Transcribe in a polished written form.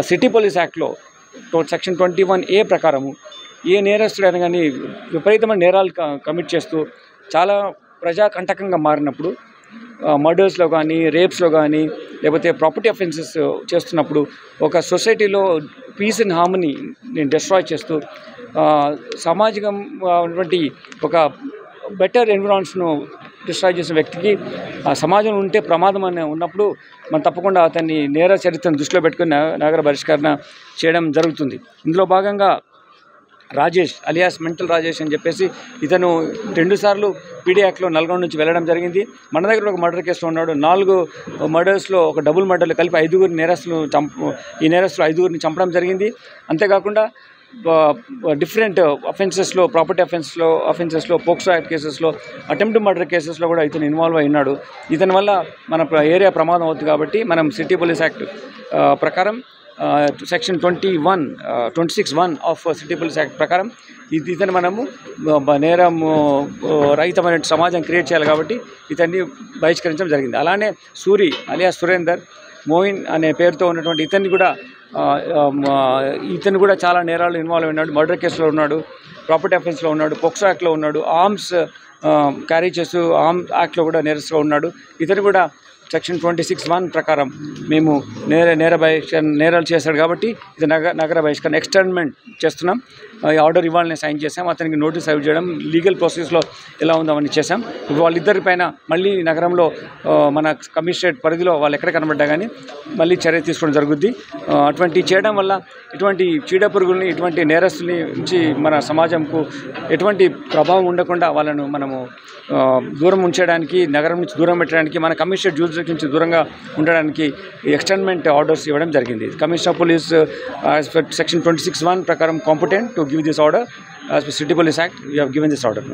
City police యాక్ట్లో section 21A ప్రకారము ఏ నేరస్తుడైనా కానీ విపరీతమైన నేరాలు కమిట్ చేస్తూ చాలా ప్రజాకంటకంగా మారినప్పుడు మర్డర్స్లో కానీ రేప్స్లో కానీ లేకపోతే ప్రాపర్టీ అఫెన్సెస్ చేస్తున్నప్పుడు ఒక సొసైటీలో పీస్ అండ్ హార్మనీని డిస్ట్రాయ్ చేస్తూ సామాజికం ఉన్నటువంటి ఒక బెటర్ ఎన్విరాన్మెంట్స్ను డిస్ట్రాయ్ చేసిన వ్యక్తికి ఆ సమాజం ఉంటే ప్రమాదం అని ఉన్నప్పుడు మనం తప్పకుండా అతన్ని నేర చరిత్రను దృష్టిలో పెట్టుకుని నగర బహిష్కరణ చేయడం జరుగుతుంది. ఇందులో భాగంగా రాజేష్ అలియాస్ మెంటల్ రాజేష్ అని చెప్పేసి ఇతను 2 సార్లు పీడీ యాక్ట్లో నల్గొండ నుంచి వెళ్ళడం జరిగింది. మన దగ్గర ఒక మర్డర్ కేసులో ఉన్నాడు. 4 మర్డర్స్లో ఒక డబుల్ మర్డర్లు కలిపి 5 నేరస్తులు ఈ నేరస్తులు 5 చంపడం జరిగింది. అంతేకాకుండా డిఫరెంట్ అఫెన్సెస్లో ప్రాపర్టీ అఫెన్సెస్లో పోక్సో యాక్ట్ కేసెస్లో అటెంప్ట్ మర్డర్ కేసెస్లో కూడా ఇతను ఇన్వాల్వ్ అయినాడు. ఇతని వల్ల మన ఏరియా ప్రమాదం అవుతుంది కాబట్టి మనం సిటీ పోలీస్ యాక్ట్ ప్రకారం section 26(1) of city police act ప్రకారం ఇతను మనము నేరం రహితమైన సమాజం క్రియేట్ చేయాలి కాబట్టి ఇతన్ని బహిష్కరించడం జరిగింది. అలానే సూరి అలియాస్ సురేందర్ మోయిన్ అనే పేరుతో ఉన్నటువంటి ఇతను కూడా చాలా నేరాలు ఇన్వాల్వ్ అయినాడు. మర్డర్ కేసులో ఉన్నాడు, ప్రాపర్టీ అఫెన్స్లో ఉన్నాడు, పోక్సో యాక్ట్లో ఉన్నాడు, ఆర్మ్స్ క్యారీ చేస్తూ ఆర్మ్స్ యాక్ట్లో కూడా నేరస్తుగా ఉన్నాడు. ఇతను కూడా సెక్షన్ 26(1) ప్రకారం మేము నేరాలు చేశాడు కాబట్టి ఇది నగర బహిష్కరణ ఎక్స్టర్న్మెంట్ చేస్తున్నాం. ఈ ఆర్డర్ ఇవ్వాలని సైన్ చేసాం. అతనికి నోటీస్ సర్వ్ చేయడం, లీగల్ ప్రాసెస్లో ఎలా ఉందో అవన్నీ చేసాం. వాళ్ళిద్దరి పైన మళ్ళీ నగరంలో మన కమిషనరేట్ పరిధిలో వాళ్ళు ఎక్కడ కనబడ్డా కానీ మళ్ళీ చర్య తీసుకోవడం జరుగుద్ది. అటువంటి చేయడం వల్ల ఇటువంటి చీడపురుగుల్ని ఇటువంటి నేరస్తుల్ని నుంచి మన సమాజంకు ఎటువంటి ప్రభావం ఉండకుండా వాళ్ళను మనము దూరం ఉంచడానికి, నగరం నుంచి దూరం పెట్టడానికి, మన కమిషనరేట్ జ్యూరిడిక్షన్ నుంచి దూరంగా ఉండడానికి ఎక్స్టర్న్మెంట్ ఆర్డర్స్ ఇవ్వడం జరిగింది. కమిషనర్ ఆఫ్ పోలీస్ సెక్షన్ 26(1) ప్రకారం competent to give this order. As per City Police Act, we have given this order.